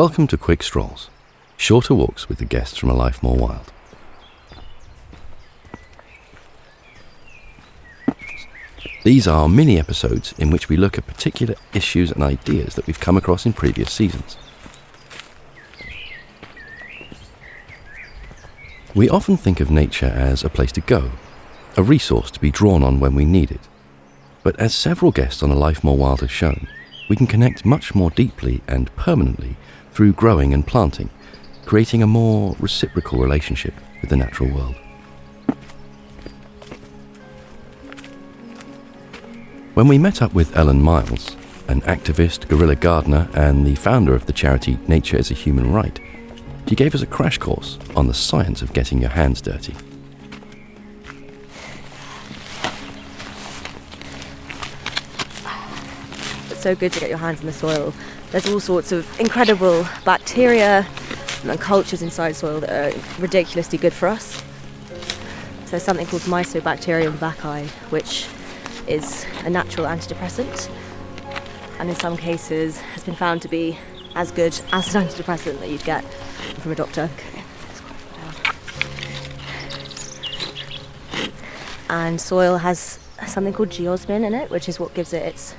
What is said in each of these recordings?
Welcome to Quick Strolls, shorter walks with the guests from A Life More Wild. These are mini episodes in which we look at particular issues and ideas that we've come across in previous seasons. We often think of nature as a place to go, a resource to be drawn on when we need it. But as several guests on A Life More Wild have shown, we can connect much more deeply and permanently through growing and planting, creating a more reciprocal relationship with the natural world. When we met up with Ellen Miles, an activist, guerrilla gardener, and the founder of the charity Nature is a Human Right, she gave us a crash course on the science of getting your hands dirty. It's so good to get your hands in the soil. There's all sorts of incredible bacteria and cultures inside soil that are ridiculously good for us. So there's something called Mycobacterium vaccae, which is a natural antidepressant, and in some cases has been found to be as good as an antidepressant that you'd get from a doctor. And soil has something called geosmin in it, which is what gives it its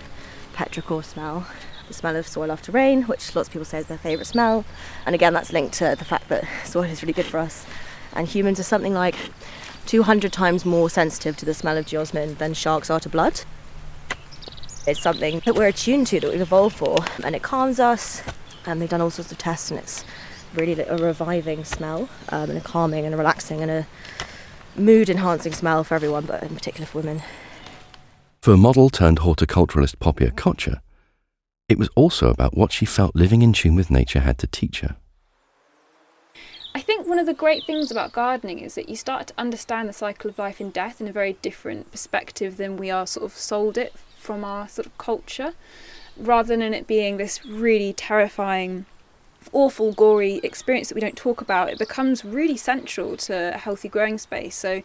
petrichor smell, the smell of soil after rain, which lots of people say is their favourite smell. And again, that's linked to the fact that soil is really good for us. And humans are something like 200 times more sensitive to the smell of geosmin than sharks are to blood. It's something that we're attuned to, that we've evolved for, and it calms us. And they've done all sorts of tests, and it's really a reviving smell, and a calming and a relaxing and a mood-enhancing smell for everyone, but in particular for women. For model turned horticulturalist Poppy Kocher, it was also about what she felt living in tune with nature had to teach her. I think one of the great things about gardening is that you start to understand the cycle of life and death in a very different perspective than we are sort of sold it from our sort of culture, rather than it being this really terrifying, awful, gory experience that we don't talk about. It becomes really central to a healthy growing space. So,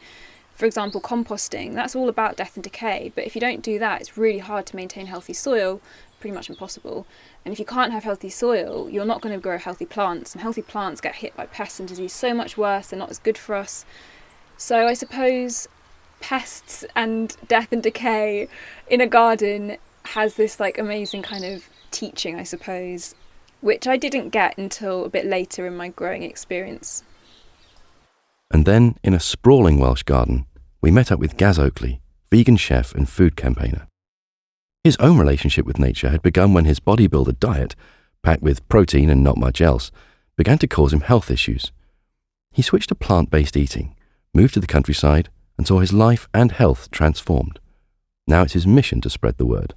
for example, composting, that's all about death and decay, but if you don't do that, it's really hard to maintain healthy soil, pretty much impossible. And if you can't have healthy soil, you're not going to grow healthy plants, and healthy plants get hit by pests and disease so much worse. They're not as good for us. So I suppose pests and death and decay in a garden has this like amazing kind of teaching, I suppose, which I didn't get until a bit later in my growing experience. And then, in a sprawling Welsh garden, we met up with Gaz Oakley, vegan chef and food campaigner. His own relationship with nature had begun when his bodybuilder diet, packed with protein and not much else, began to cause him health issues. He switched to plant-based eating, moved to the countryside, and saw his life and health transformed. Now it's his mission to spread the word.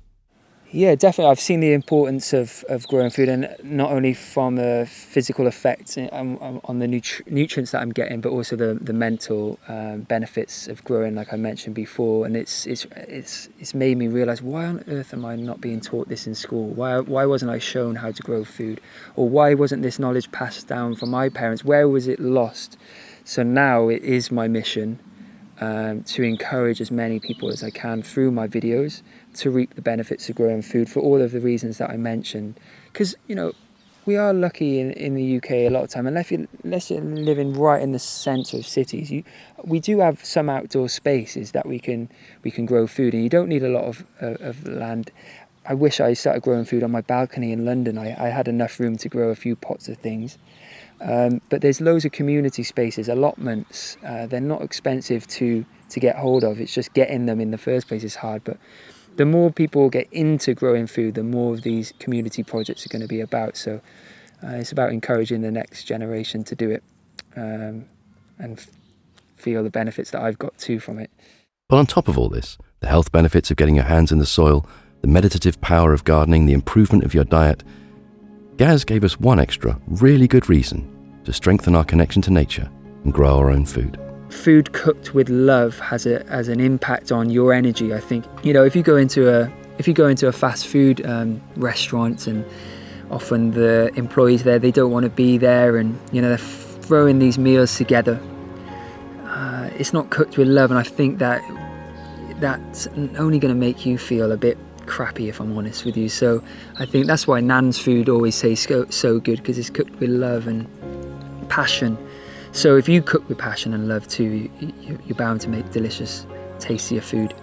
Yeah, definitely. I've seen the importance of growing food, and not only from the physical effects on the nutrients that I'm getting, but also the mental benefits of growing, like I mentioned before. And it's made me realise, why on earth am I not being taught this in school? Why wasn't I shown how to grow food? Or why wasn't this knowledge passed down from my parents? Where was it lost? So now it is my mission to encourage as many people as I can through my videos to reap the benefits of growing food for all of the reasons that I mentioned. Because, we are lucky in the UK a lot of time, unless you're living right in the centre of cities. We do have some outdoor spaces that we can grow food, and you don't need a lot of land. I wish I started growing food on my balcony in London. I had enough room to grow a few pots of things. But there's loads of community spaces, allotments. They're not expensive to get hold of. It's just getting them in the first place is hard. But the more people get into growing food, the more of these community projects are going to be about. So it's about encouraging the next generation to do it and feel the benefits that I've got too from it. But on top of all this, the health benefits of getting your hands in the soil, the meditative power of gardening, the improvement of your diet, Gaz gave us one extra, really good reason to strengthen our connection to nature and grow our own food. Food cooked with love has an impact on your energy. I think, if you go into a fast food restaurant, and often the employees there, they don't want to be there, and they're throwing these meals together. It's not cooked with love, and I think that's only going to make you feel a bit crappy, if I'm honest with you. So I think that's why Nan's food always tastes so good, because it's cooked with love and passion. So if you cook with passion and love too, you're bound to make delicious, tastier food.